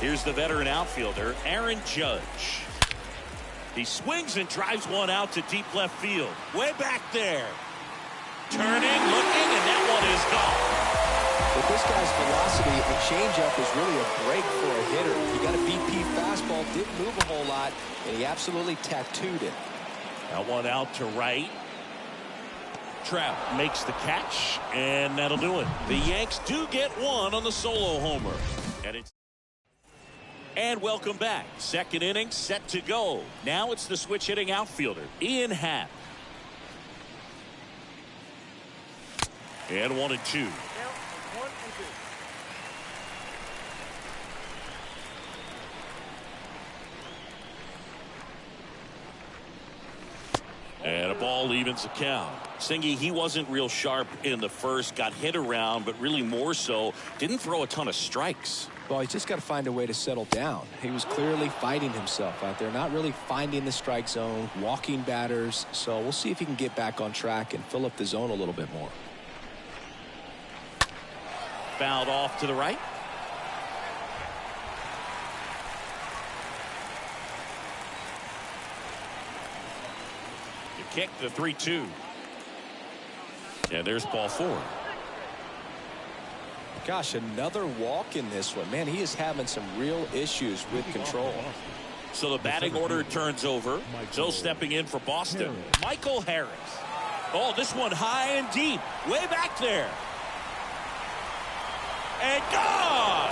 Here's the veteran outfielder, Aaron Judge. He swings and drives one out to deep left field. Way back there. Turning, looking, and that one is gone. With this guy's velocity, a changeup is really a break for a hitter. He got a BP fastball, didn't move a whole lot, and he absolutely tattooed it. That one out to right. Trout makes the catch, and that'll do it. The Yanks do get one on the solo homer. And welcome back. Second inning set to go. Now it's the switch hitting outfielder, Ian Happ. And 1-2. And a ball evens the count. Singy, he wasn't real sharp in the first, got hit around, but really more so, didn't throw a ton of strikes. Well, he's just got to find a way to settle down. He was clearly fighting himself out there, not really finding the strike zone, walking batters. So we'll see if he can get back on track and fill up the zone a little bit more. Fouled off to the right. The kick, the 3-2. And there's ball 4. Gosh, another walk in this one. Man, he is having some real issues with control. So the batting order turns over. So stepping in for Boston, Michael Harris. Oh, this one high and deep. Way back there. And gone!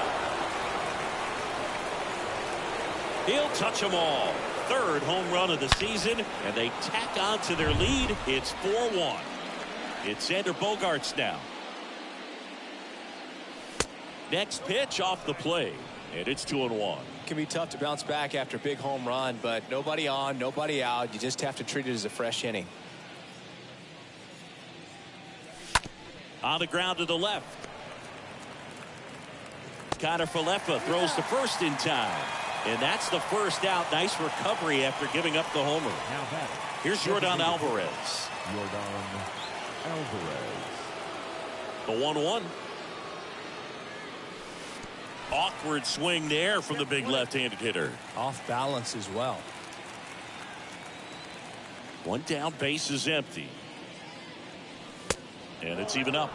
He'll touch them all. Third home run of the season, and they tack on to their lead. It's 4-1. It's Xander Bogaerts now. Next pitch off the plate, and it's 2-1. It can be tough to bounce back after a big home run, but nobody on, nobody out. You just have to treat it as a fresh inning. On the ground to the left. Connor Falefa throws the first in time. And that's the first out. Nice recovery after giving up the homer. Here's Yordan Alvarez. The 1-1. Awkward swing there from the big left-handed hitter. Off balance as well. One down, base is empty. And it's even up.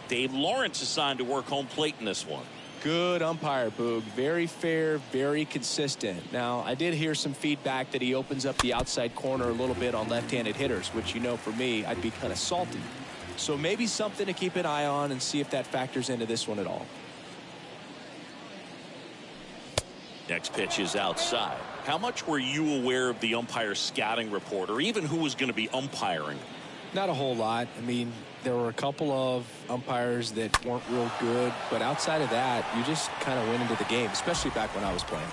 Dave Lawrence assigned to work home plate in this one. Good umpire, Boog. Very fair, very consistent. Now, I did hear some feedback that he opens up the outside corner a little bit on left-handed hitters, which, you know, for me, I'd be kind of salty. So maybe something to keep an eye on and see if that factors into this one at all. Next pitch is outside. How much were you aware of the umpire's scouting report, or even who was going to be umpiring? Not a whole lot. I mean, there were a couple of umpires that weren't real good, but outside of that, you just kind of went into the game, especially back when I was playing.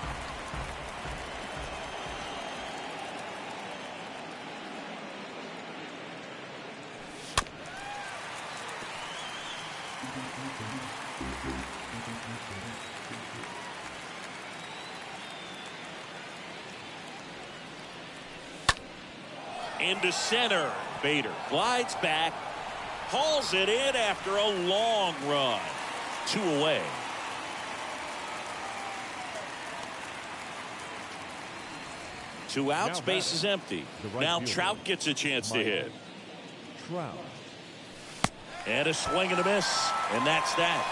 Into center. Bader glides back, hauls it in after a long run. 2 away. Two outs, base is empty. Now Trout gets a chance to hit. And a swing and a miss, and that's that.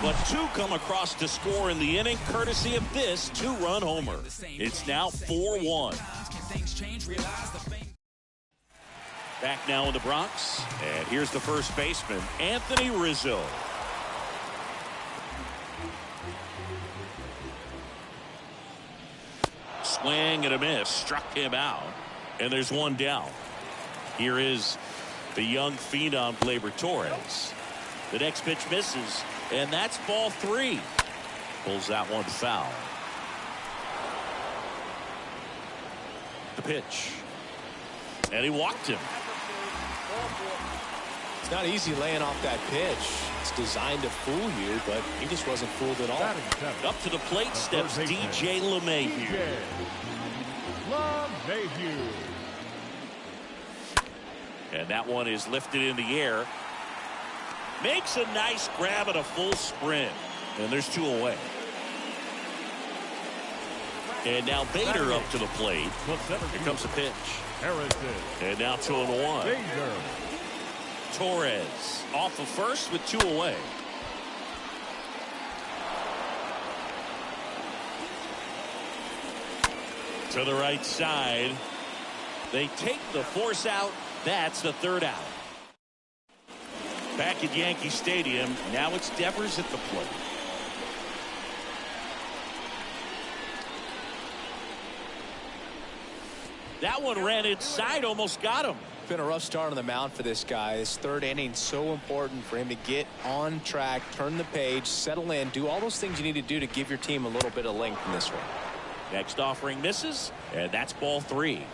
But 2 come across to score in the inning, courtesy of this 2-run homer. It's now 4-1. Back now in the Bronx, and here's the first baseman, Anthony Rizzo. Swing and a miss, struck him out, and there's one down. Here is the young phenom, Gleyber Torres. The next pitch misses, and that's ball 3. Pulls that one foul. The pitch, and he walked him. It's not easy laying off that pitch. It's designed to fool you, but he just wasn't fooled at all. Up to the plate steps DJ LeMahieu. And that one is lifted in the air. Makes a nice grab at a full sprint. And there's 2 away. And now Bader up to the plate. Here comes the pitch. And now 2-1. Torres off of first with 2 away. To the right side. They take the force out. That's the 3rd out. Back at Yankee Stadium. Now it's Devers at the plate. That one ran inside, almost got him. Been a rough start on the mound for this guy. His 3rd inning, so important for him to get on track, turn the page, settle in, do all those things you need to do to give your team a little bit of length in this one. Next offering misses, and that's ball 3.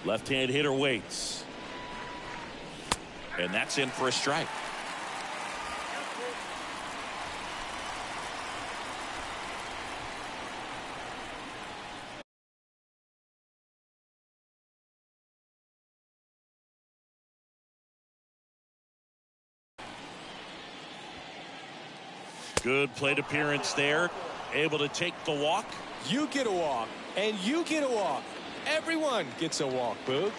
Left-hand hitter waits. And that's in for a strike. Good plate appearance there. Able to take the walk. You get a walk, and you get a walk. Everyone gets a walk, Boog.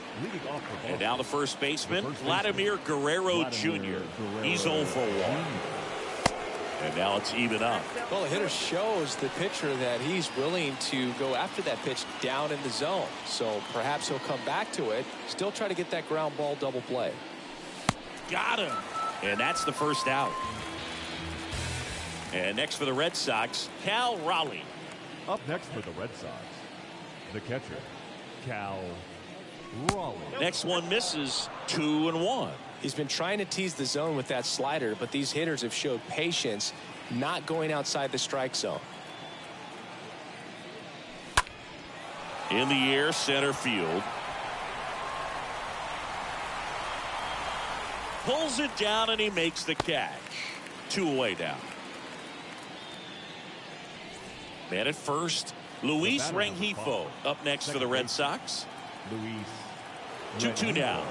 And now the first baseman, Vladimir Guerrero Jr. He's 0 for 1. And now it's even up. Well, the hitter shows the pitcher that he's willing to go after that pitch down in the zone. So perhaps he'll come back to it. Still try to get that ground ball double play. Got him. And that's the 1st out. And next for the Red Sox, Cal Raleigh. Up next for the Red Sox, the catcher, Cal Raleigh. Next one misses, 2-1. He's been trying to tease the zone with that slider, but these hitters have showed patience, not going outside the strike zone. In the air, center field. Pulls it down, and he makes the catch. 2 away now. Man at first, Luis Rengifo up next for the Red Sox. 2-2 now.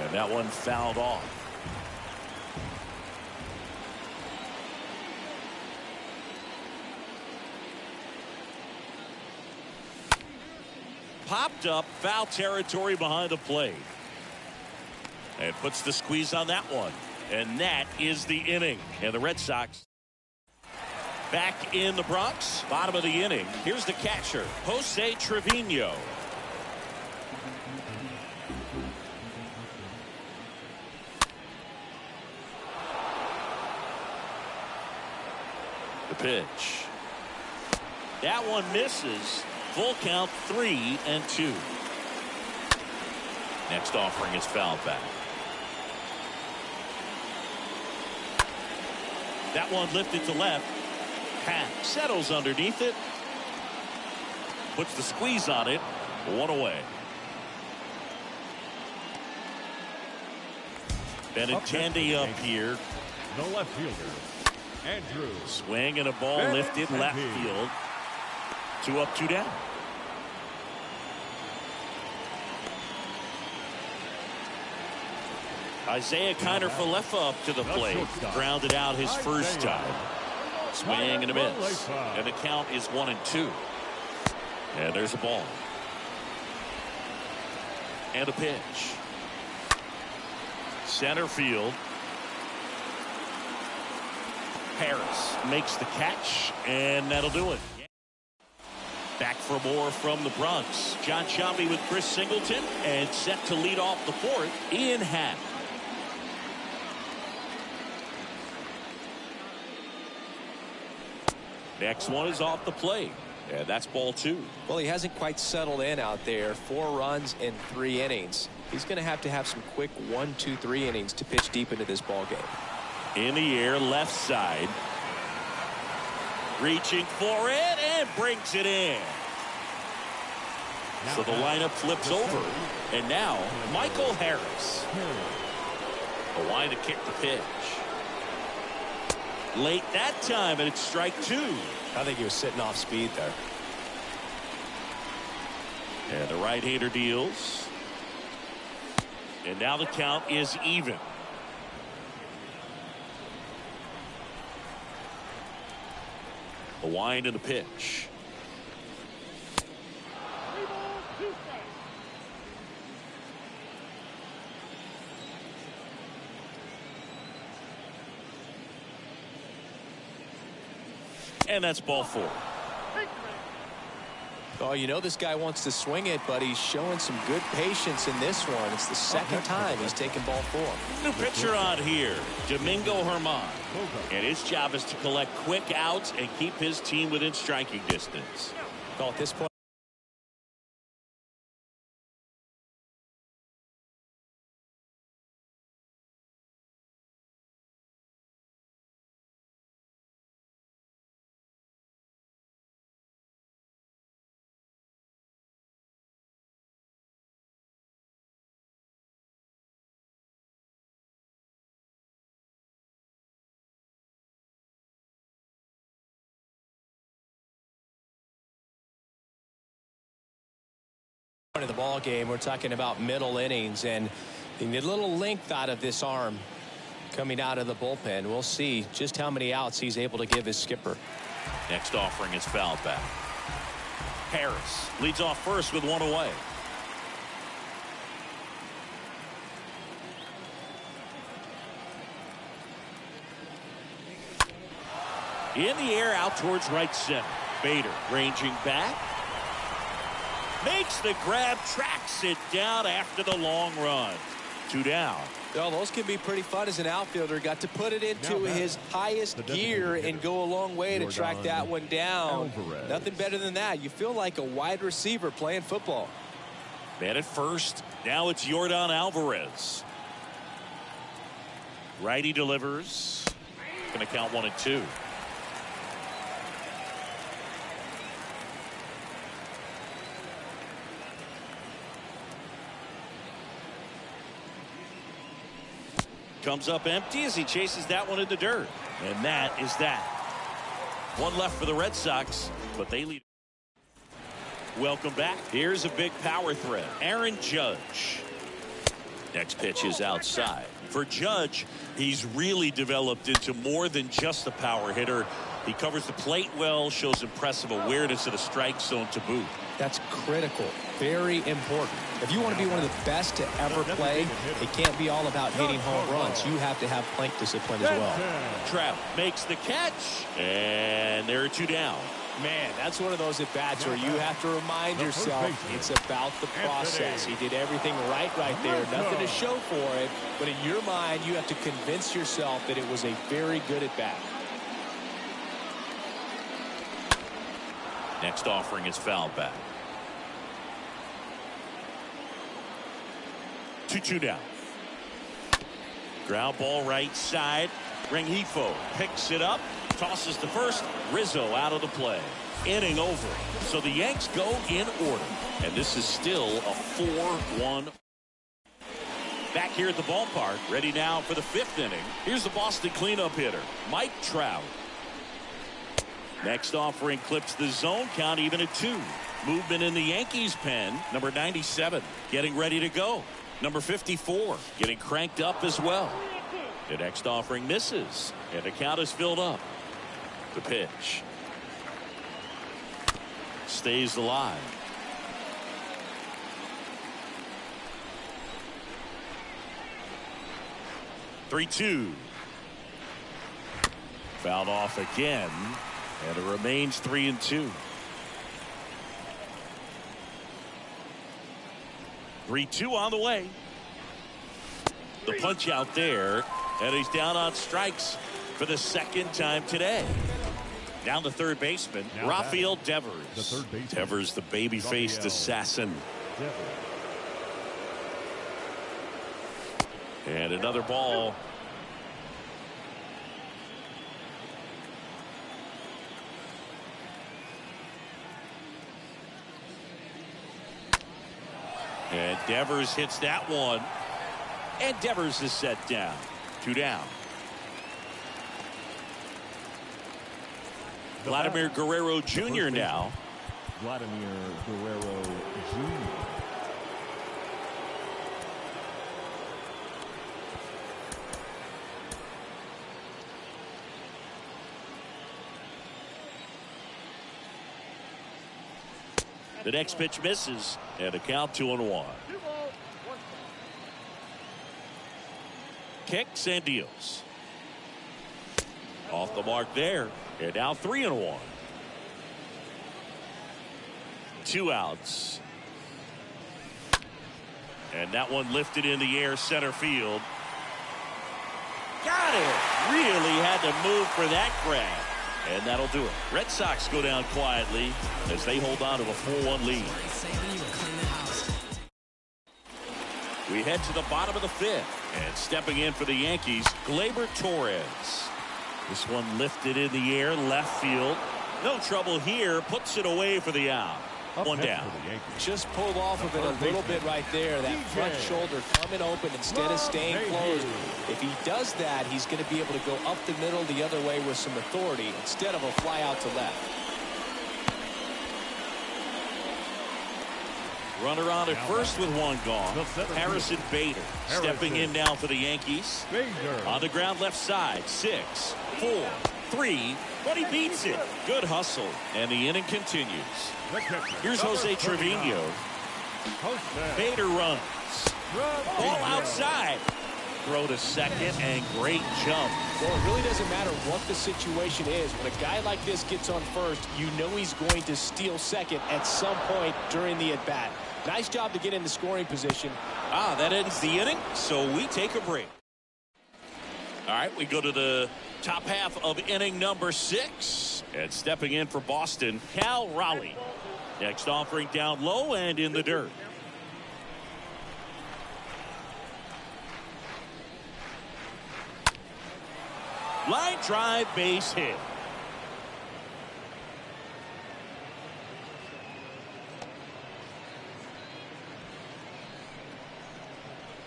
And that one fouled off. Popped up, foul territory behind the plate. And puts the squeeze on that one. And that is the inning. And the Red Sox back in the Bronx, bottom of the inning. Here's the catcher, Jose Trevino. The pitch. That one misses. Full count, 3-2. Next offering is fouled back. That one lifted to left. Pat settles underneath it. Puts the squeeze on it. 1 away. Benintendi up here. The left fielder, Andrew. Swing and a ball lifted left field. 2 up, 2 down. Isaiah Kiner-Falefa up to the plate. Grounded out his first time. Swing and a miss. And the count is 1-2. And there's a ball. And a pitch. Center field. Harris makes the catch, and that'll do it. Back for more from the Bronx. John Sciambi with Chris Singleton, and set to lead off the 4th, Ian Happ. Next one is off the plate, and that's ball 2. Well, he hasn't quite settled in out there. 4 runs in 3 innings. He's going to have some quick 1, 2, 3 innings to pitch deep into this ball game. In the air, left side. Reaching for it and brings it in. So the lineup flips over. And now, Michael Harris. A line to kick the pitch. Late that time, and it's strike 2. I think he was sitting off speed there. And the right-hander deals. And now the count is even. The wind and the pitch. And that's ball 4. Oh, you know this guy wants to swing it, but he's showing some good patience in this one. It's the second time he's taken ball 4. New pitcher on here, Domingo Germán. And his job is to collect quick outs and keep his team within striking distance. Well, at this point, of the ball game, we're talking about middle innings, and you need a little length out of this arm coming out of the bullpen. We'll see just how many outs he's able to give his skipper. Next offering is fouled back. Harris leads off first with 1 away. In the air out towards right center. Bader ranging back. Makes the grab, tracks it down after the long run. 2 down. Well, those can be pretty fun as an outfielder. Got to put it into his highest gear and go a long way to track that one down. Nothing better than that. You feel like a wide receiver playing football. Man at first. Now it's Yordan Alvarez. Righty delivers. Going to count 1 and 2. Comes up empty as he chases that one in the dirt. And that is that. 1 left for the Red Sox, but they lead. Welcome back. Here's a big power threat. Aaron Judge. Next pitch is outside. For Judge, he's really developed into more than just a power hitter. He covers the plate well, shows impressive awareness of the strike zone to boot. That's critical. Very important. If you want to be one of the best to ever play, it can't be all about hitting home runs. You have to have plate discipline as well. Trout makes the catch, and there are 2 down. Man, that's one of those at-bats where you have to remind yourself it's about the process. He did everything right there. Nothing to show for it, but in your mind, you have to convince yourself that it was a very good at-bat. Next offering is fouled back. 2-2 down. Ground ball right side. Rengifo picks it up, tosses to first. Rizzo out of the play. Inning over. So the Yanks go in order. And this is still a 4-1. Back here at the ballpark, ready now for the 5th inning. Here's the Boston cleanup hitter, Mike Trout. Next offering clips the zone count even at 2. Movement in the Yankees pen. Number 97 getting ready to go. Number 54 getting cranked up as well. The next offering misses, and the count is filled up. The pitch stays alive. Three-two. Fouled off again, and it remains 3-2. 3-2 on the way. The punch out there, and he's down on strikes for the 2nd time today. Down the third baseman, now Rafael Devers. The third baseman. Devers, the baby-faced assassin. And another ball. And Devers hits that one. And Devers is set down. 2 down. Vladimir Guerrero Jr. now. Vladimir Guerrero Jr. The next pitch misses, and the count 2-1. Kicks and deals. Off the mark there, and now 3-1. 2 outs. And that one lifted in the air center field. Got it. Really had to move for that grab. And that'll do it. Red Sox go down quietly as they hold on to a 4-1 lead. We head to the bottom of the 5th. And stepping in for the Yankees, Gleyber Torres. This one lifted in the air, left field. No trouble here. Puts it away for the out. One down. Just pulled off of it a little bit right there. That front shoulder coming open instead of staying closed. If he does that, he's going to be able to go up the middle the other way with some authority instead of a fly out to left. Runner on at first with one gone. Harrison Bader stepping in now for the Yankees. On the ground left side. 6, 4, 3. But he beats it. Good hustle. And the inning continues. Here's Jose Trevino. Bader runs. Ball outside. Throw to second and great jump. Well, it really doesn't matter what the situation is. When a guy like this gets on first, you know he's going to steal second at some point during the at-bat. Nice job to get in the scoring position. That ends the inning, so we take a break. All right, we go to the top half of inning number 6. And stepping in for Boston, Cal Raleigh. Next offering down low and in the dirt. Line drive, base hit.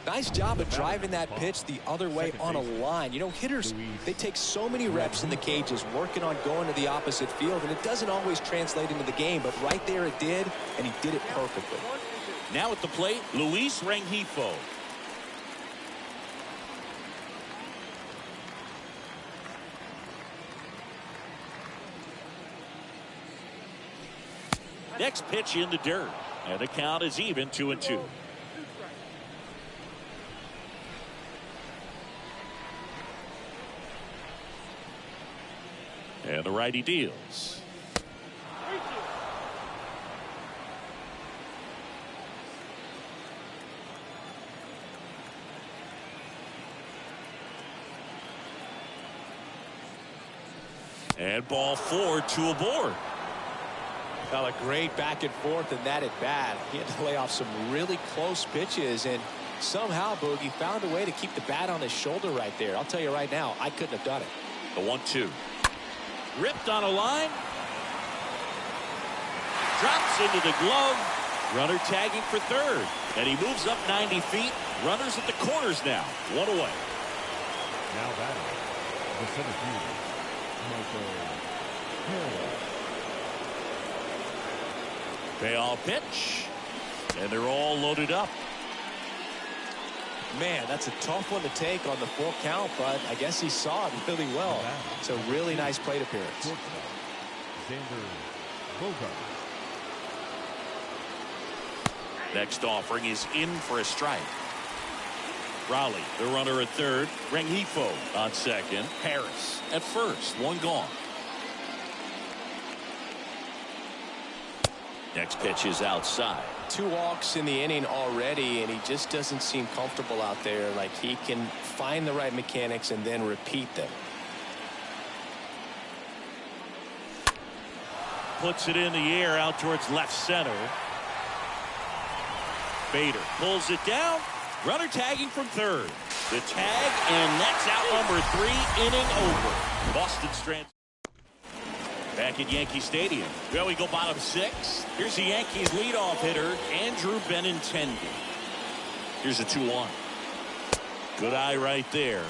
Nice job of driving that pitch the other way on a line. You know, hitters, they take so many reps in the cages working on going to the opposite field, and it doesn't always translate into the game, but right there it did, and he did it perfectly. Now at the plate, Luis Rengifo. Next pitch in the dirt, and the count is even 2-2. And the righty deals. And ball 4, 2 aboard. Well, a great back and forth in that at bat. He had to lay off some really close pitches, and somehow Boogie found a way to keep the bat on his shoulder right there. I'll tell you right now, I couldn't have done it. The 1-2. Ripped on a line. Drops into the glove. Runner tagging for third. And he moves up 90 feet. Runners at the corners now. 1 away. Now batting, the center fielder, Michael Hill. Payoff pitch. And they're all loaded up. Man, that's a tough one to take on the full count, but I guess he saw it really well. It's a really nice plate appearance. Next offering is in for a strike. Raleigh, the runner at third. Rengifo on second. Harris at first. 1 gone. Next pitch is outside. 2 walks in the inning already, and he just doesn't seem comfortable out there. Like he can find the right mechanics and then repeat them. Puts it in the air out towards left center. Bader pulls it down. Runner tagging from third. The tag, and that's out number 3, inning over. Boston strand. Back at Yankee Stadium. Well, we go bottom 6. Here's the Yankees leadoff hitter, Andrew Benintendi. Here's a 2-1. Good eye right there.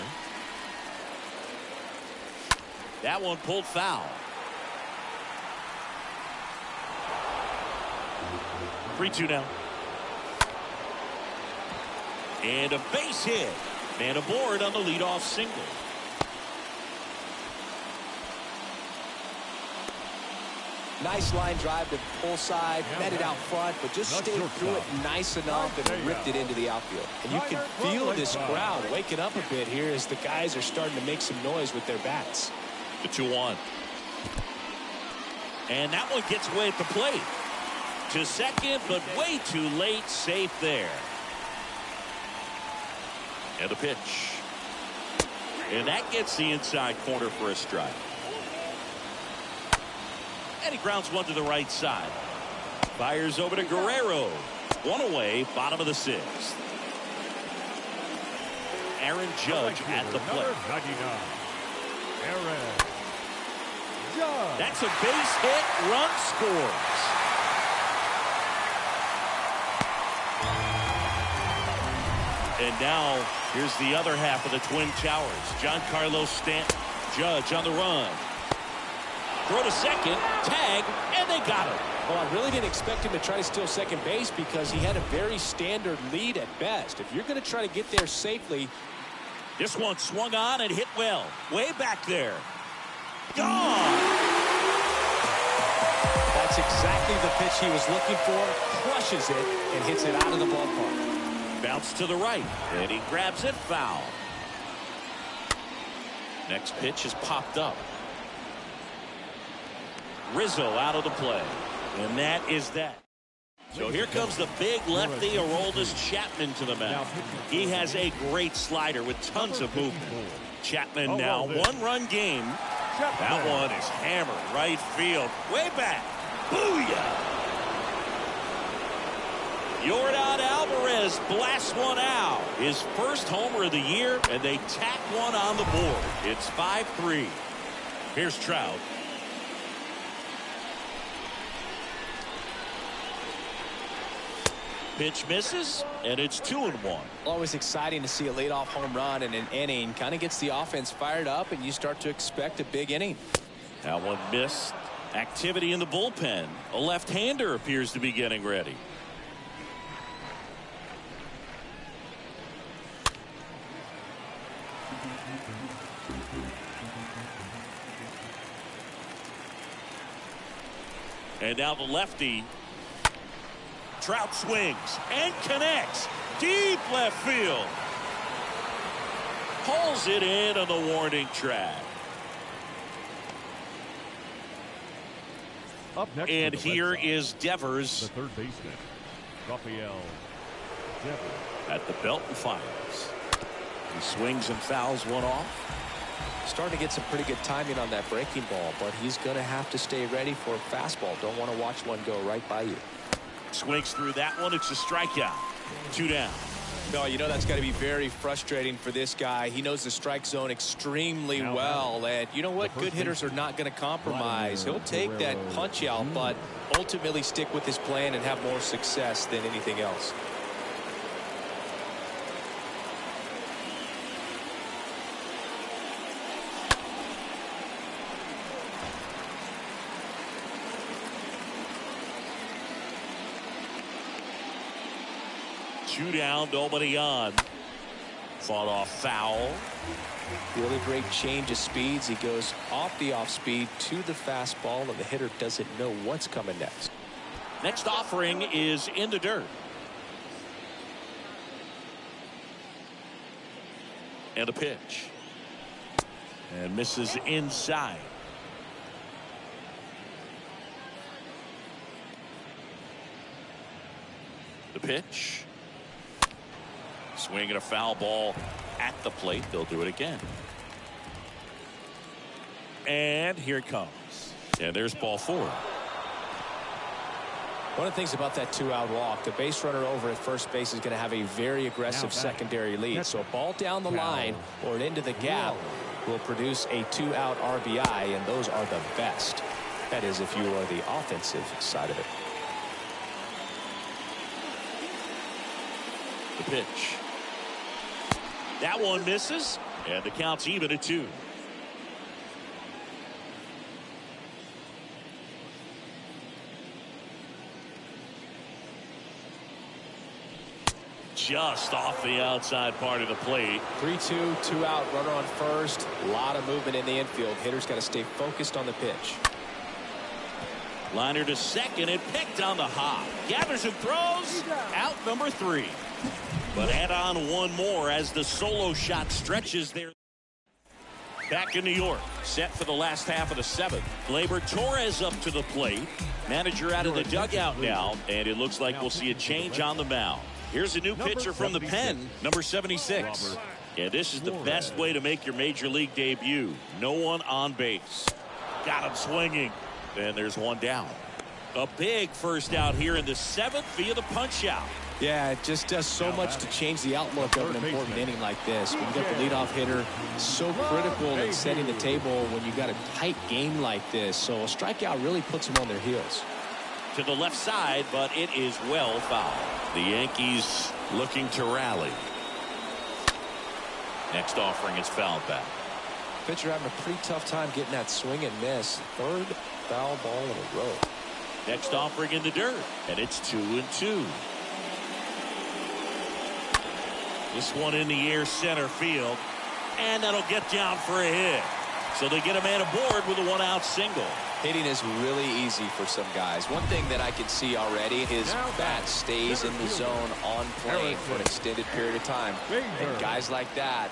That one pulled foul. 3-2 now. And a base hit. Man aboard on the leadoff single. Nice line drive to pull side, met it out front, but just stayed through it nice enough and ripped it into the outfield. And you can feel this crowd waking up a bit here as the guys are starting to make some noise with their bats. The 2-1. And that one gets away at the plate. To second, but way too late. Safe there. And a pitch. And that gets the inside corner for a strike. And he grounds one to the right side. Fires over to Guerrero. One away, bottom of the 6th. Aaron Judge at the plate. 99. Aaron Judge. That's a base hit. Run scores. And now here's the other half of the Twin Towers. Giancarlo Stanton. Judge on the run. Throw to second, tag, and they got him. Well, I really didn't expect him to try to steal second base because he had a very standard lead at best. If you're going to try to get there safely. This one swung on and hit well. Way back there. Gone! That's exactly the pitch he was looking for. Crushes it and hits it out of the ballpark. Bounce to the right, and he grabs it foul. Next pitch is popped up. Rizzo out of the play. And that is that. So here comes the big lefty, Aroldis Chapman, to the mound. He has a great slider with tons of movement. Chapman now, one-run game. That one is hammered right field. Way back. Booyah! Yordan Alvarez blasts one out. His first homer of the year, and they tack one on the board. It's 5-3. Here's Trout. Pitch misses, and it's 2-1. Always exciting to see a leadoff home run in an inning. Kind of gets the offense fired up, and you start to expect a big inning. That one missed. Activity in the bullpen. A left-hander appears to be getting ready. And now the lefty. Trout swings and connects. Deep left field. Pulls it in on the warning track. Up next and here is Devers. The third baseman, Rafael Devers. At the belt and fires. He swings and fouls one off. Starting to get some pretty good timing on that breaking ball, but he's going to have to stay ready for a fastball. Don't want to watch one go right by you. Swings through that one. It's a strikeout. 2 down. No, you know that's got to be very frustrating for this guy. He knows the strike zone extremely well, and you know what? Good hitters are not going to compromise. He'll take that punch out, but ultimately stick with his plan and have more success than anything else. Two down, nobody on. Fought off foul. Really great change of speeds. He goes off the off speed to the fastball, and the hitter doesn't know what's coming next. Next offering is in the dirt. And a pitch. And misses inside. The pitch. Swinging a foul ball at the plate. They'll do it again. And here it comes. And there's ball 4. One of the things about that 2-out walk, the base runner over at first base is going to have a very aggressive secondary lead. So a ball down the line or into the gap will produce a 2-out RBI, and those are the best. That is, if you are the offensive side of it. The pitch. That one misses, and the count's even at 2. Just off the outside part of the plate. 3-2, 2-out, runner on first. A lot of movement in the infield. Hitter's got to stay focused on the pitch. Liner to second and picked on the hop. Gathers and throws. Out number 3. But add on one more as the solo shot stretches there. Back in New York, set for the last half of the 7th. Gleyber Torres up to the plate. Manager out of the dugout now, and it looks like we'll see a change on the mound. Here's a new pitcher from the pen, number 76. And this is the best way to make your major league debut. No one on base. Got him swinging. And there's one down. A big first out here in the 7th via the punch out. Yeah, it just does so much to change the outlook of an important inning like this. When you got the leadoff hitter, so critical in setting the table when you got a tight game like this. So a strikeout really puts them on their heels. To the left side, but it is well fouled. The Yankees looking to rally. Next offering is fouled back. Pitcher having a pretty tough time getting that swing and miss. 3rd foul ball in a row. Next offering in the dirt, and it's 2-2. This one in the air center field, and that'll get down for a hit. So they get a man aboard with a 1-out single. Hitting is really easy for some guys. One thing that I can see already, his bat stays in the zone on plane for an extended period of time. And guys like that,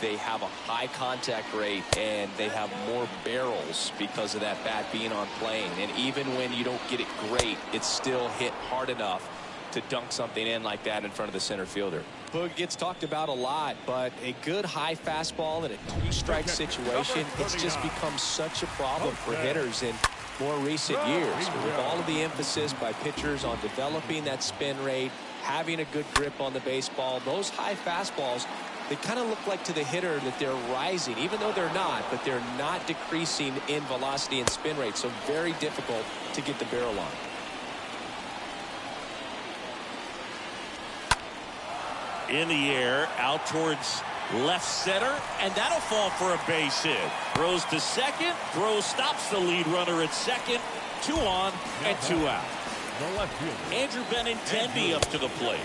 they have a high contact rate and they have more barrels because of that bat being on plane. And even when you don't get it great, it's still hit hard enough to dunk something in like that in front of the center fielder. Boog gets talked about a lot, but a good high fastball in a 2-strike situation, it's just become such a problem for hitters in more recent years. With all of the emphasis by pitchers on developing that spin rate, having a good grip on the baseball, those high fastballs, they kind of look like to the hitter that they're rising, even though they're not, but they're not decreasing in velocity and spin rate, so very difficult to get the barrel on. In the air, out towards left center, and that'll fall for a base hit. Throws to second, throw stops the lead runner at second. 2 on and 2 out. Andrew Benintendi up to the plate.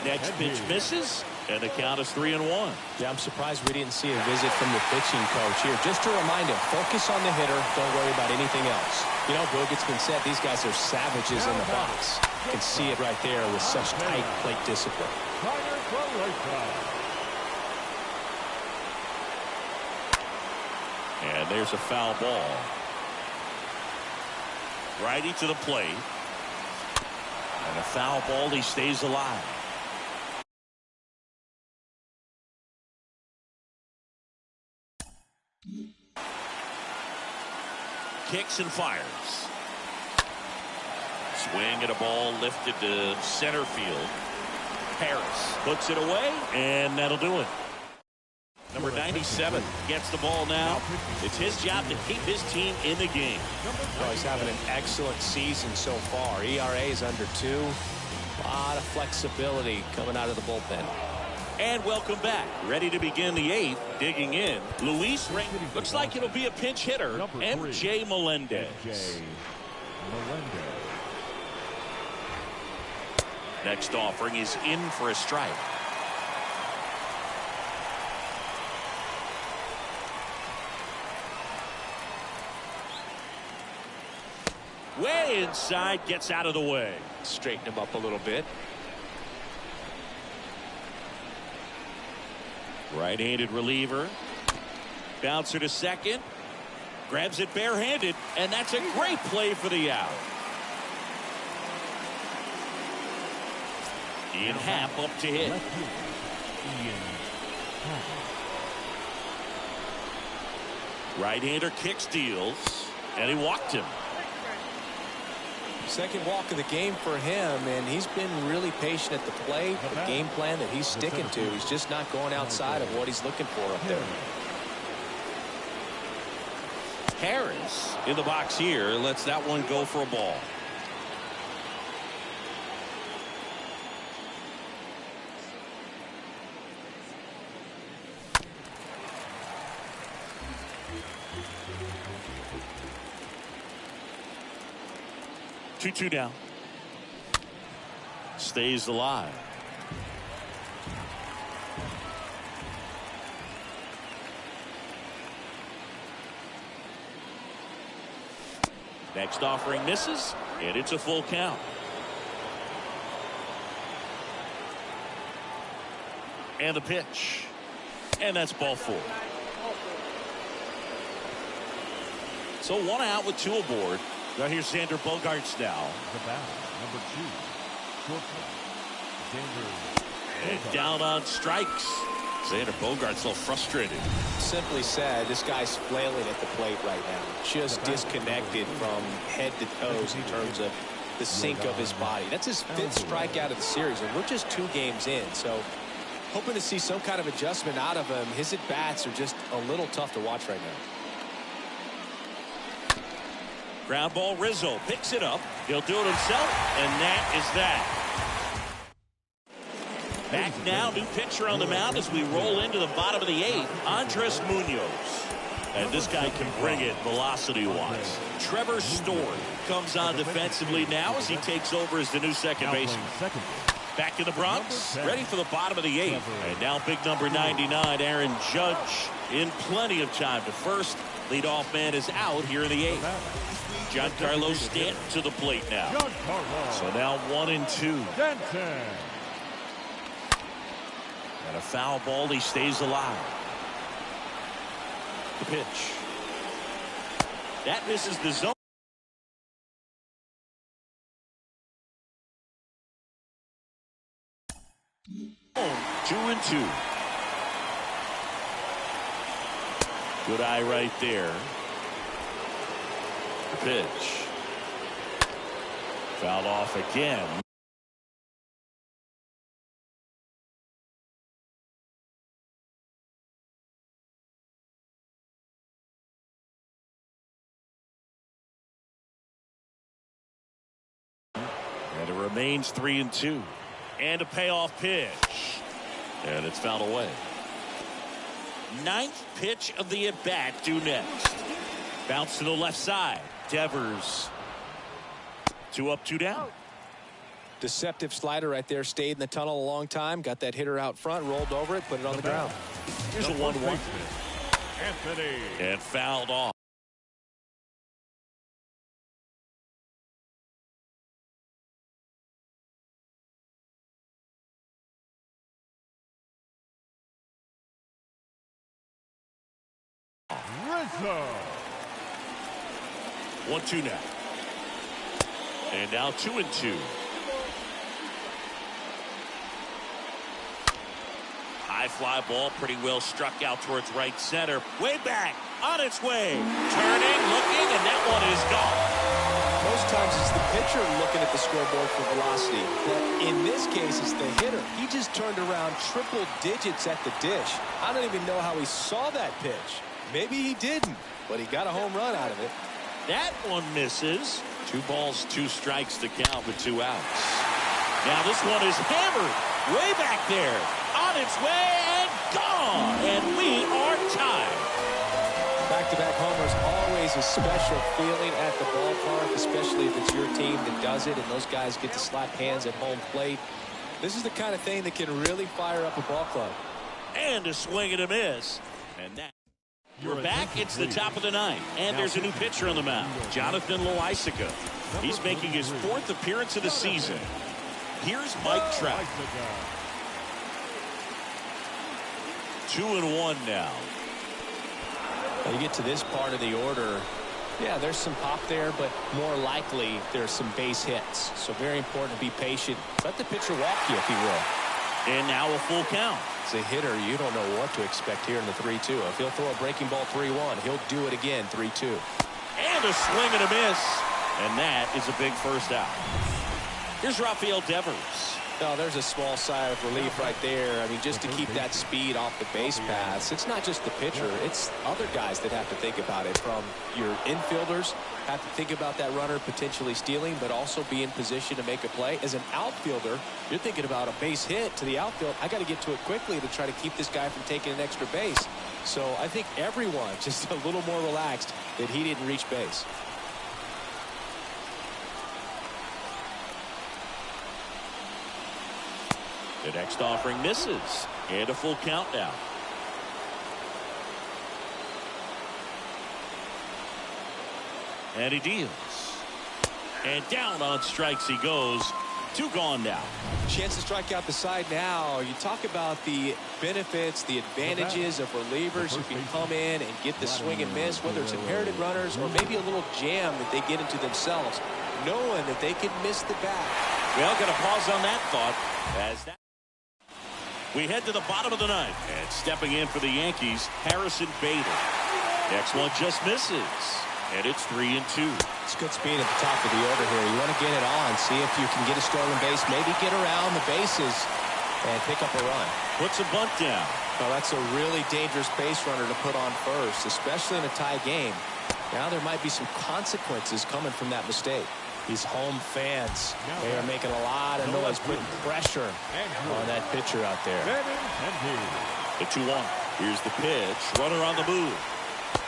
Next pitch misses, and the count is 3-1. Yeah, I'm surprised we didn't see a visit from the pitching coach here. Just to remind him, focus on the hitter, don't worry about anything else. You know, Boog, it's been said, these guys are savages in the box. You can see it right there with such tight plate discipline. And there's a foul ball. Righty to the plate. And a foul ball, he stays alive. Kicks and fires. Swing at a ball lifted to center field. Harris puts it away, and that'll do it. Number 97 gets the ball now. It's his job to keep his team in the game. Oh, he's having an excellent season so far. ERA is under 2. A lot of flexibility coming out of the bullpen. And welcome back. Ready to begin the 8th. Digging in. Luis Ring. Looks like it'll be a pinch hitter. MJ Melendez. Next offering is in for a strike. Way inside, gets out of the way. Straighten him up a little bit. Right-handed reliever. Bouncer to second. Grabs it barehanded, and that's a great play for the out. Ian Happ up to hit. Right-hander kick steals, and he walked him. Second walk of the game for him, and he's been really patient at the plate. The game plan that he's sticking to, he's just not going outside of what he's looking for up there. Harris in the box here lets that one go for a ball. Two down. Stays alive. Next offering misses, and it's a full count. And the pitch. And that's ball 4. So 1 out with 2 aboard. Now here's Xander Bogaerts now. The batter, number 2, shortstop, Xander. And down on strikes. Xander Bogaerts a little frustrated. Simply said, this guy's flailing at the plate right now. Just disconnected from head to toes in terms of the sink of his body. That's his 5th strikeout of the series, and we're just 2 games in. So hoping to see some kind of adjustment out of him. His at-bats are just a little tough to watch right now. Ground ball, Rizzo picks it up. He'll do it himself, and that is that. Back now, new pitcher on the mound as we roll into the bottom of the 8th, Andres Munoz. And this guy can bring it velocity-wise. Trevor Story comes on defensively now as he takes over as the new second baseman. Back in the Bronx, ready for the bottom of the 8th. And now big number 99, Aaron Judge, in plenty of time to first. Leadoff man is out here in the 8th. Giancarlo Stanton to the plate now. So now 1-2. And a foul ball, he stays alive. The pitch. That misses the zone. Home, 2-2. Good eye right there. The pitch. Fouled off again. And it remains 3-2. And a payoff pitch. And it's fouled away. 9th pitch of the at-bat due next. Bounce to the left side. Devers. 2 up, 2 down. Deceptive slider right there. Stayed in the tunnel a long time. Got that hitter out front. Rolled over it. Put it on the ground. Here's a 1-1. Anthony. And fouled off. Rizzo. 1-2 now. And now 2-2. High fly ball, pretty well struck out towards right center. Way back, on its way. Turning, looking, and that one is gone. Most times it's the pitcher looking at the scoreboard for velocity. But in this case, it's the hitter. He just turned around triple digits at the dish. I don't even know how he saw that pitch. Maybe he didn't, but he got a home run out of it. That one misses. 2 balls, 2 strikes to count with 2 outs. Now this one is hammered way back there. On its way and gone. And we are tied. Back-to-back homers, always a special feeling at the ballpark, especially if it's your team that does it and those guys get to slap hands at home plate. This is the kind of thing that can really fire up a ball club. And a swing and a miss. And that. We're back. It's the top of the 9th. And there's a new pitcher on the mound, Jonathan Loaisiga. He's making his 4th appearance of the season. Here's Mike Trout. 2-1 now. When you get to this part of the order, yeah, there's some pop there, but more likely there's some base hits. So very important to be patient. Let the pitcher walk you, if he will. And now a full count. As a hitter, you don't know what to expect here in the 3-2. If he'll throw a breaking ball 3-1, he'll do it again 3-2. And a swing and a miss. And that is a big first out. Here's Rafael Devers. No, there's a small sigh of relief right there. I mean, just to keep that speed off the base paths. It's not just the pitcher. It's other guys that have to think about it. From your infielders, have to think about that runner potentially stealing, but also be in position to make a play. As an outfielder, you're thinking about a base hit to the outfield. I got to get to it quickly to try to keep this guy from taking an extra base. So I think everyone just a little more relaxed that he didn't reach base. The next offering misses. And a full count now. And he deals. And down on strikes he goes. 2 gone now. Chance to strike out the side now. You talk about the benefits, the advantages of relievers who can come in and get the swing and miss, whether it's inherited runners or maybe a little jam that they get into themselves, knowing that they can miss the bat. Well, going to pause on that thought as that. We head to the bottom of the ninth, and stepping in for the Yankees, Harrison Bader. Next one just misses, and it's 3-2. It's good speed at the top of the order here. You want to get it on, see if you can get a stolen base, maybe get around the bases and pick up a run. Puts a bunt down. Well, that's a really dangerous base runner to put on first, especially in a tie game. Now there might be some consequences coming from that mistake. These home fans, they are making a lot of noise, putting pressure on that pitcher out there. The 2-1. Here's the pitch. Runner on the move.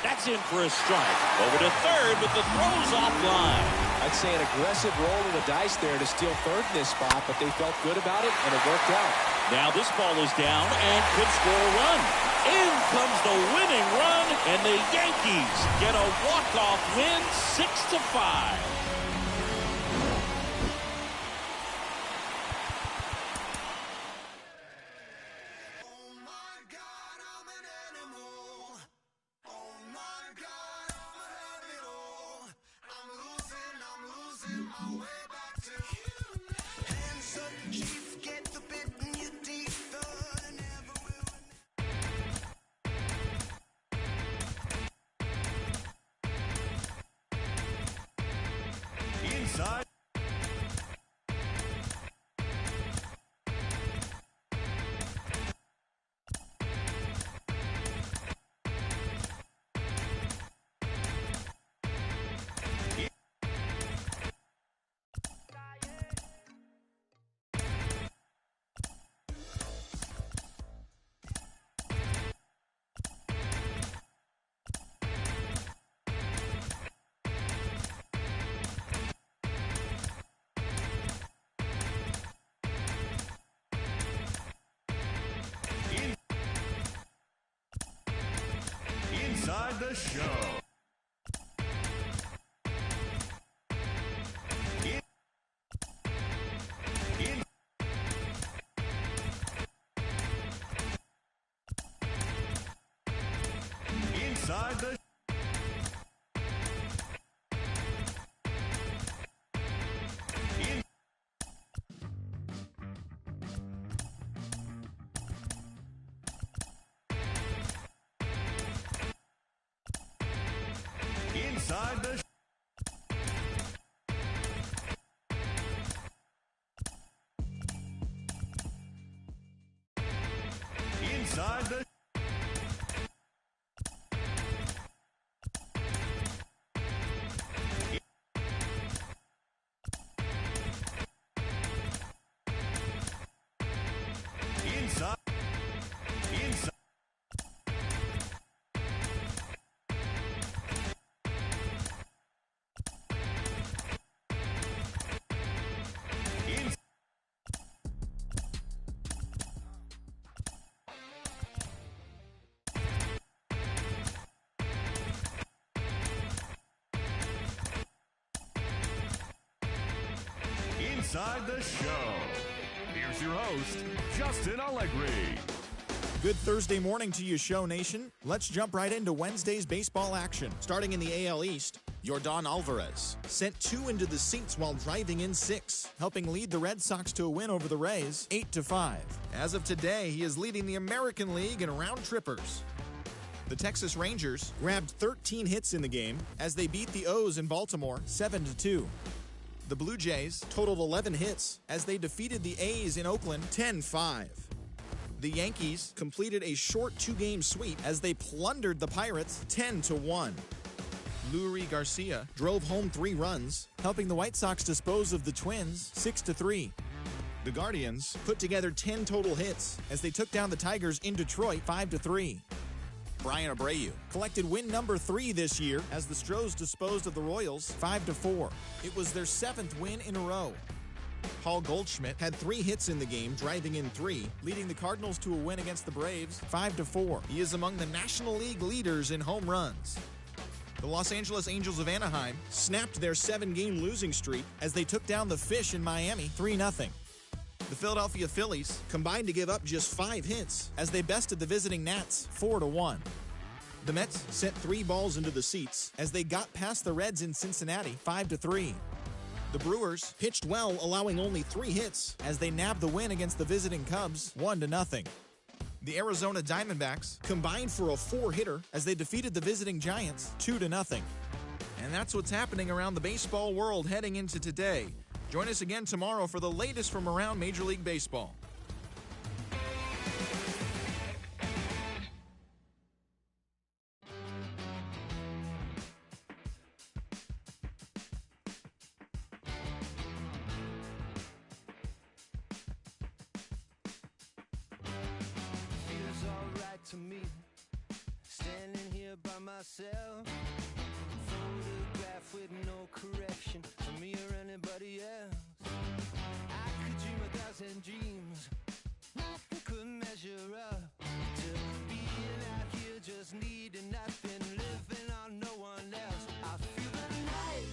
That's in for a strike. Over to third, but the throw's offline. I'd say an aggressive roll of the dice there to steal third in this spot, but they felt good about it, and it worked out. Now this ball is down and could score a run. In comes the winning run, and the Yankees get a walk-off win, 6-5. Inside. Inside the show. Inside the inside the inside the inside inside inside the show. Here's your host, Justin Allegri. Good Thursday morning to you, Show Nation. Let's jump right into Wednesday's baseball action. Starting in the AL East, Yordan Alvarez sent 2 into the seats while driving in 6, helping lead the Red Sox to a win over the Rays, 8-5. As of today, he is leading the American League in round trippers. The Texas Rangers grabbed 13 hits in the game as they beat the O's in Baltimore 7-2. The Blue Jays totaled 11 hits as they defeated the A's in Oakland 10-5. The Yankees completed a short 2-game sweep as they plundered the Pirates 10-1. Lurie Garcia drove home 3 runs, helping the White Sox dispose of the Twins 6-3. The Guardians put together 10 total hits as they took down the Tigers in Detroit 5-3. Brian Abreu collected win number 3 this year as the Stros disposed of the Royals 5-4. It was their 7th win in a row. Paul Goldschmidt had 3 hits in the game, driving in 3, leading the Cardinals to a win against the Braves 5-4. He is among the National League leaders in home runs. The Los Angeles Angels of Anaheim snapped their 7-game losing streak as they took down the Fish in Miami 3-0. The Philadelphia Phillies combined to give up just 5 hits as they bested the visiting Nats 4-1. The Mets sent 3 balls into the seats as they got past the Reds in Cincinnati 5-3. The Brewers pitched well, allowing only 3 hits as they nabbed the win against the visiting Cubs 1-0. The Arizona Diamondbacks combined for a 4-hitter as they defeated the visiting Giants 2-0. And that's what's happening around the baseball world heading into today. Join us again tomorrow for the latest from around Major League Baseball. Feels alright to me, standing here by myself. Photograph with no correction for me or anybody else. I could dream 1,000 dreams, nothing could measure up to being out here just needing nothing, living on no one else. I feel the night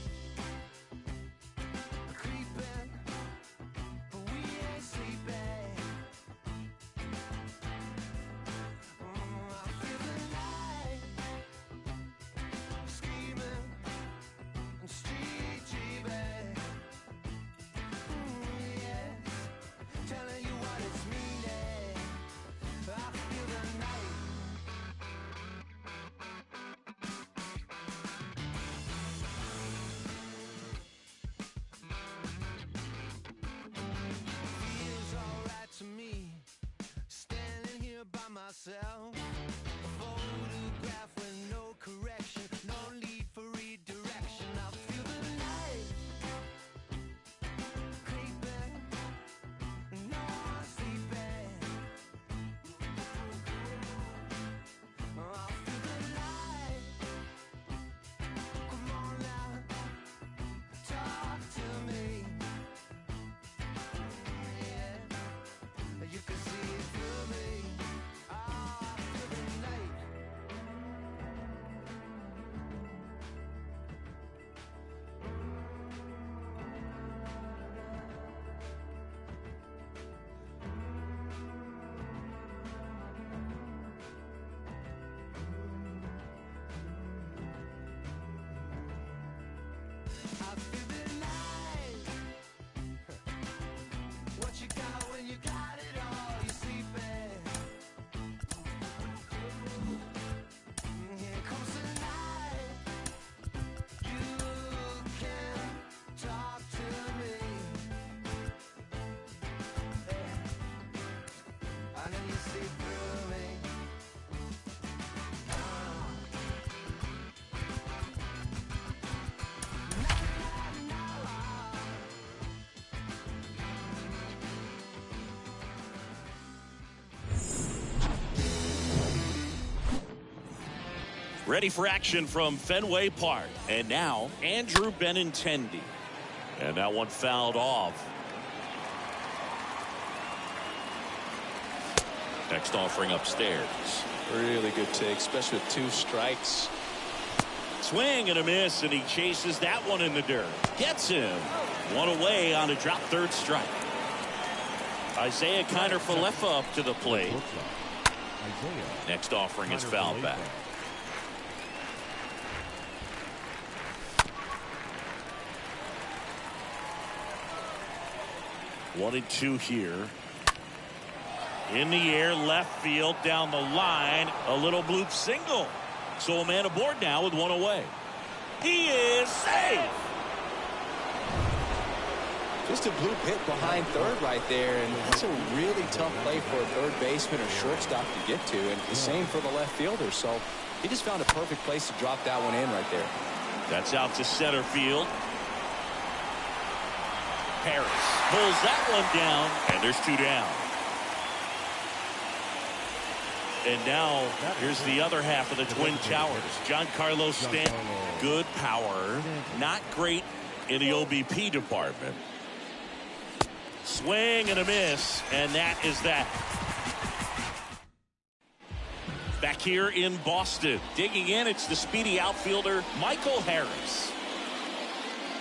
creeping, but we ain't sleeping. I feel the night screaming and street dreaming. Yes, telling you what it's meaning. I feel the night. Feels alright to me, standing here by myself. A photograph with no correction, no need for redirection. I feel the night creeping, no one's sleeping. I feel the light. Come on now, talk to me. Yeah, you can see it through me. I feel the night. I feel the night. What you got when you got it all? You're sleeping. Here comes the night. You can talk to me. I know you see through me. Ready for action from Fenway Park. And now, Andrew Benintendi. And that one fouled off. Next offering upstairs. Really good take, especially with 2 strikes. Swing and a miss, and he chases that one in the dirt. Gets him. One away on a drop third strike. Isaiah Kiner-Falefa up to the plate. Next offering is fouled back. One and two here. In the air, left field, down the line. A little bloop single. So a man aboard now with one away. He is safe. Just a bloop hit behind third right there, and that's a really tough play for a third baseman or shortstop to get to, and the same for the left fielder. So he just found a perfect place to drop that one in right there. That's out to center field. Harris pulls that one down, and there's 2 down. And now here's the other half of the Twin Towers. Giancarlo Stanton, good power, not great in the OBP department. Swing and a miss, and that is that. Back here in Boston. Digging in, it's the speedy outfielder, Michael Harris.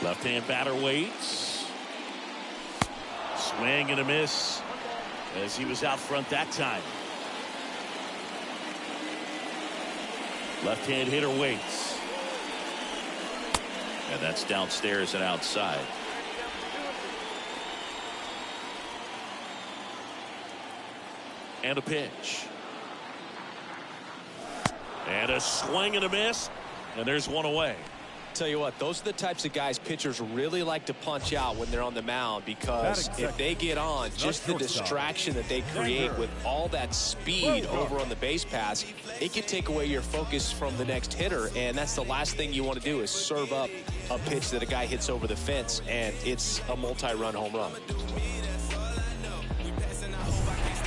Left-hand batter waits. Swing and a miss as he was out front that time. Left-hand hitter waits. And that's downstairs and outside. And a pitch. And a swing and a miss. And there's one away. Tell you what, those are the types of guys pitchers really like to punch out when they're on the mound, because if they get on, just the distraction that they create with all that speed over on the base pass, it can take away your focus from the next hitter, and that's the last thing you want to do is serve up a pitch that a guy hits over the fence, and it's a multi-run home run.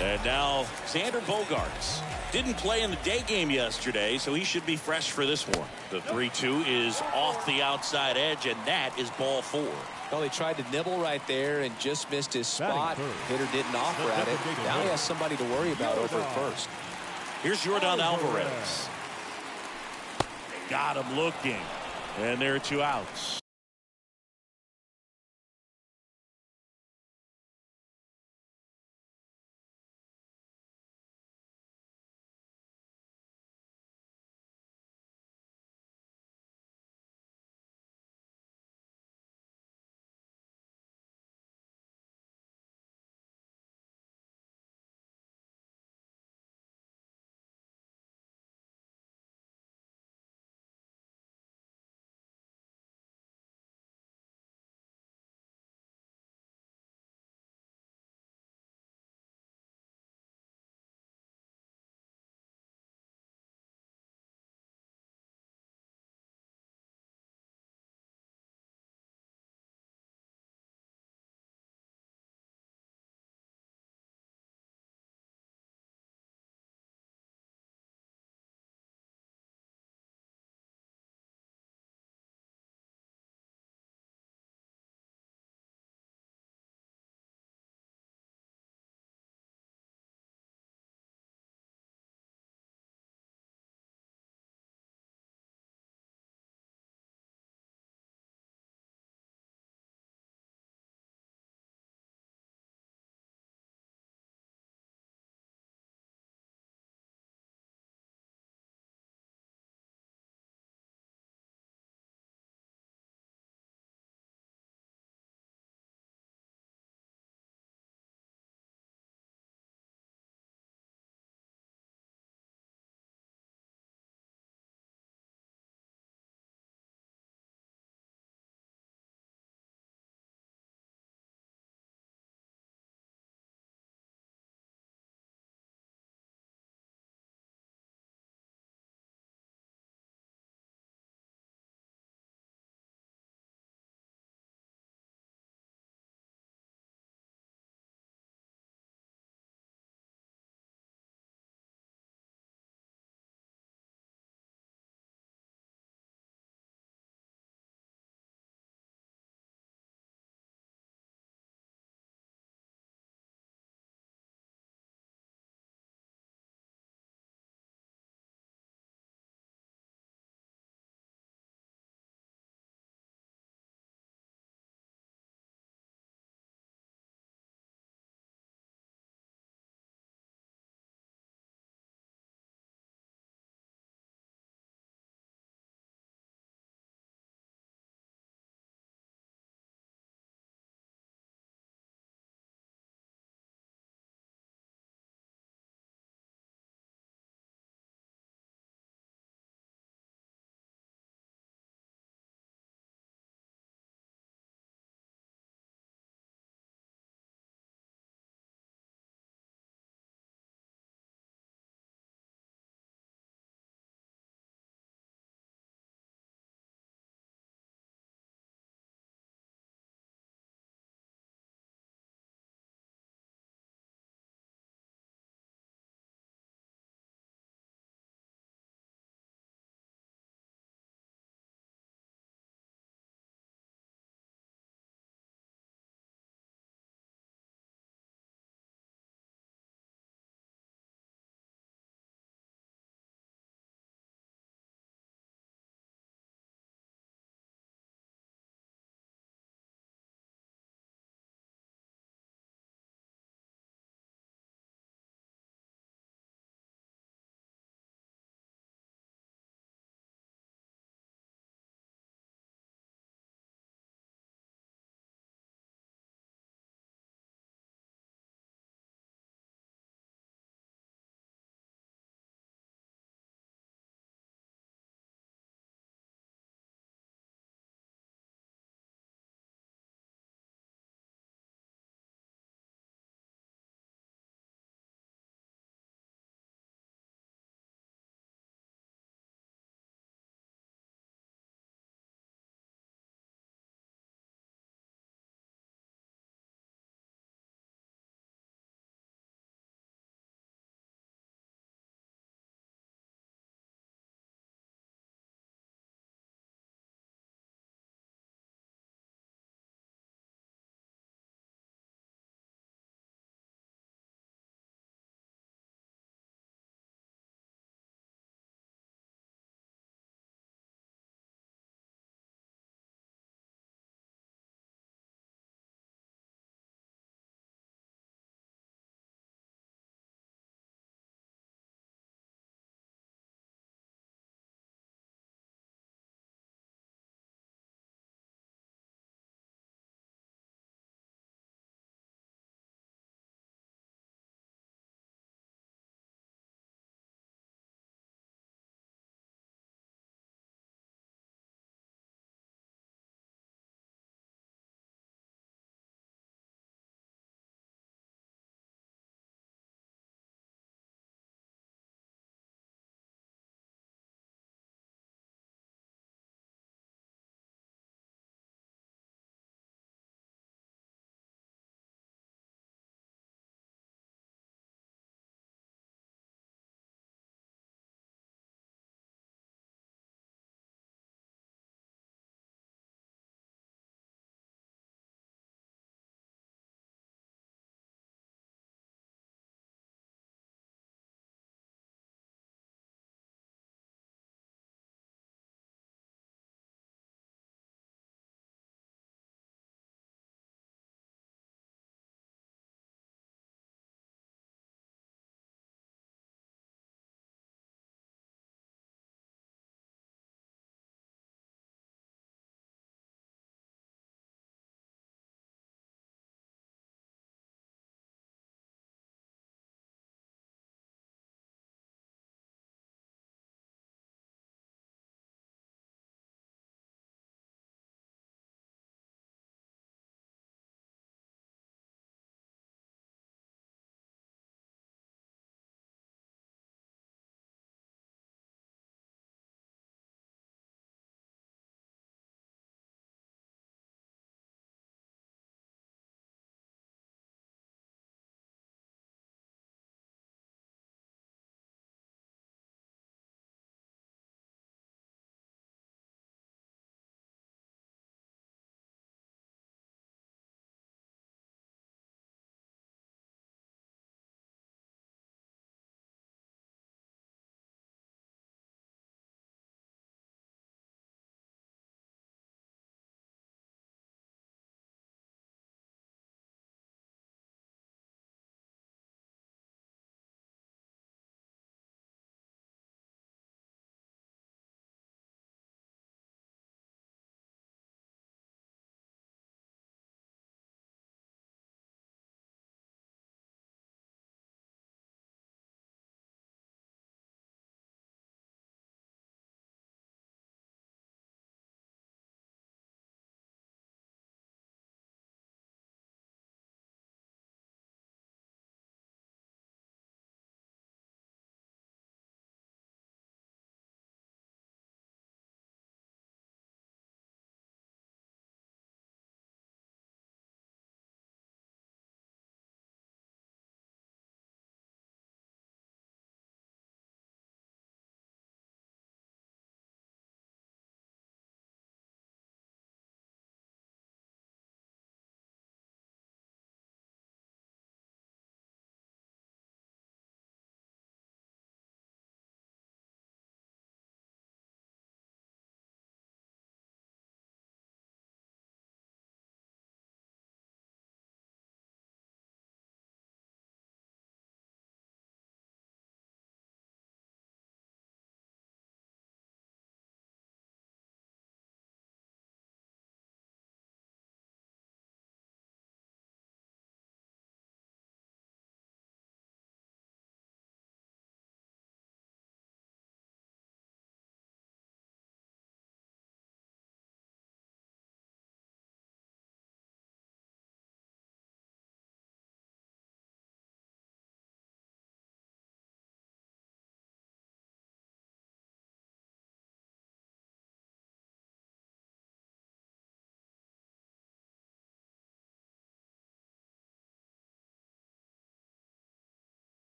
And now Xander Bogaerts didn't play in the day game yesterday, so he should be fresh for this one. The 3-2 is off the outside edge, and that is ball 4. Well, he tried to nibble right there and just missed his spot. Hitter didn't offer at it. Now he has somebody to worry about over at first. Here's Yordan Alvarez. Got him looking. And there are 2 outs.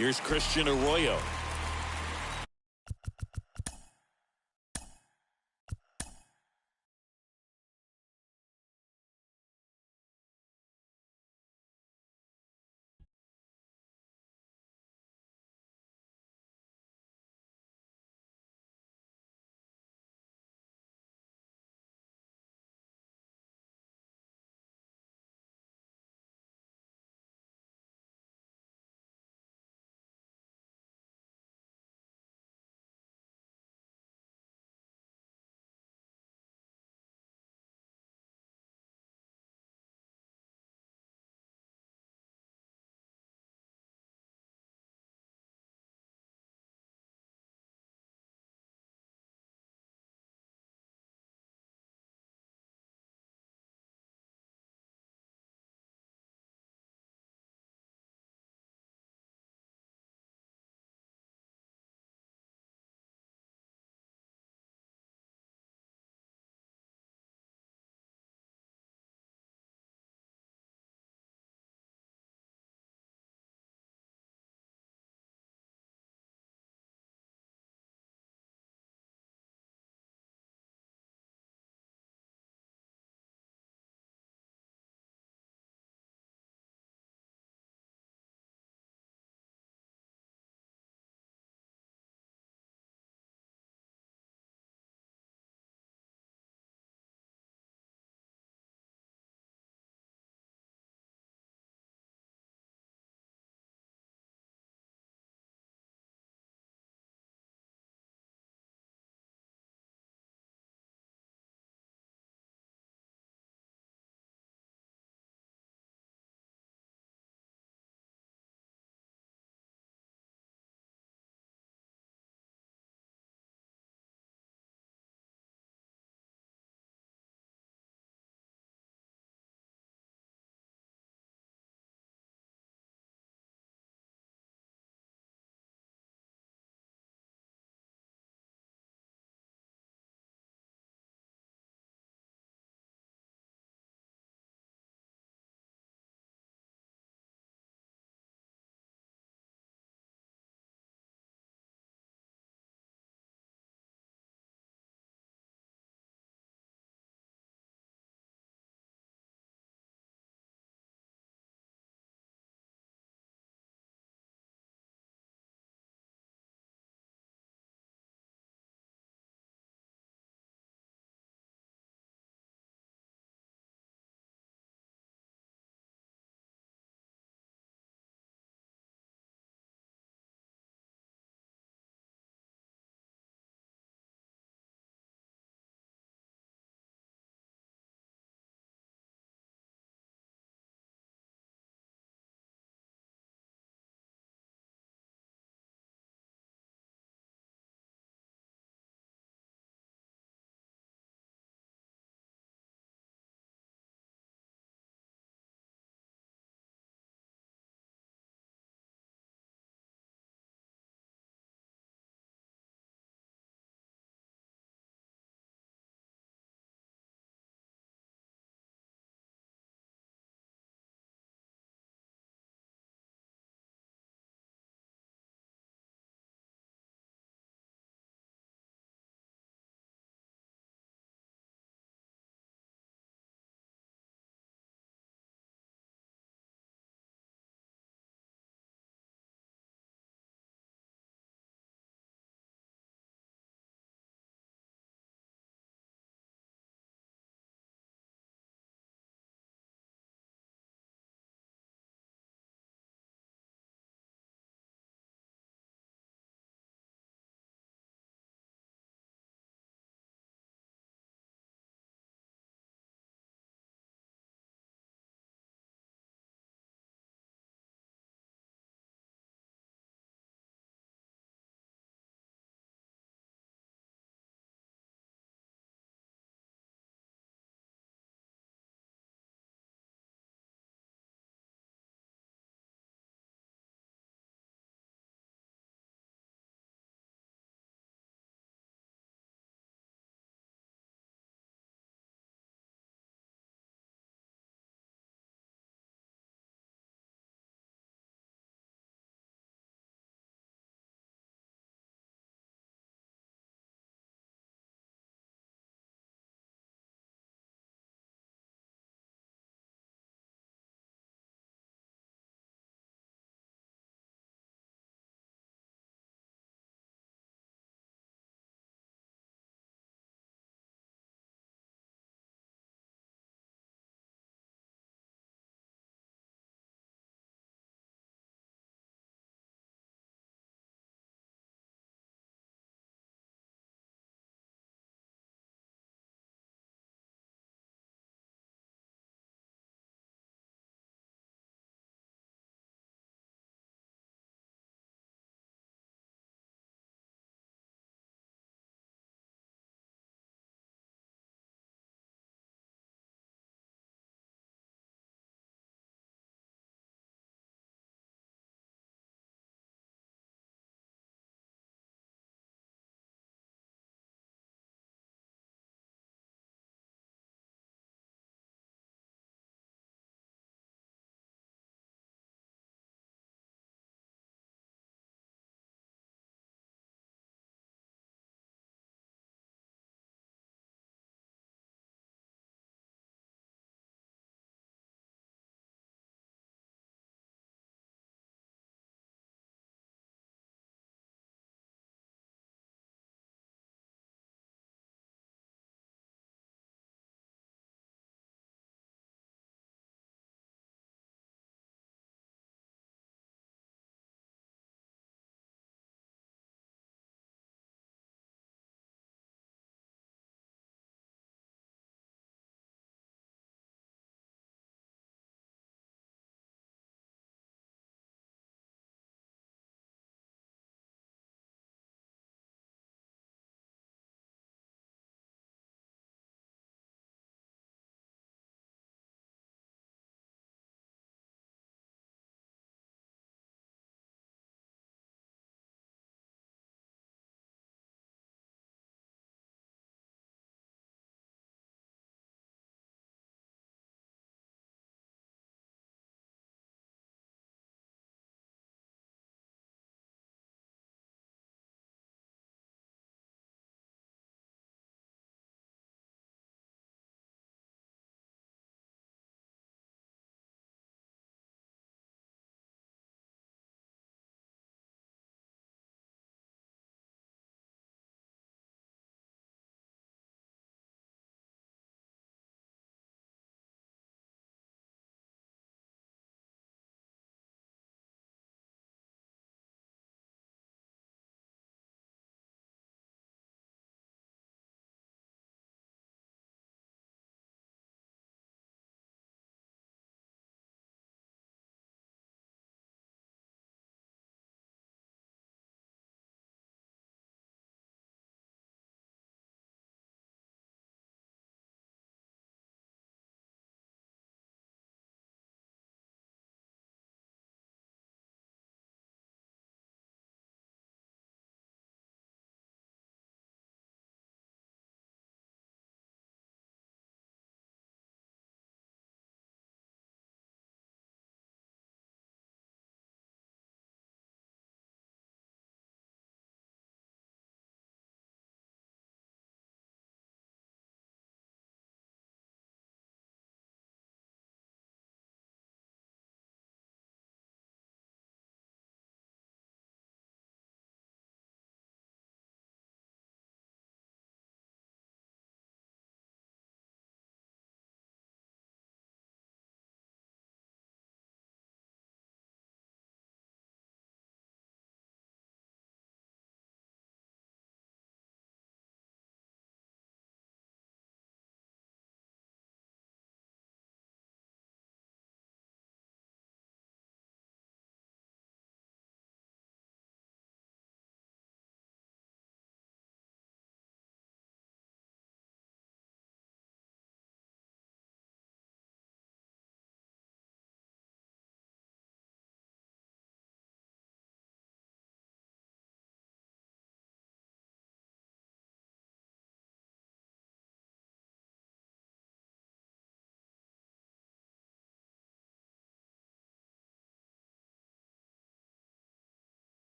Here's Christian Arroyo.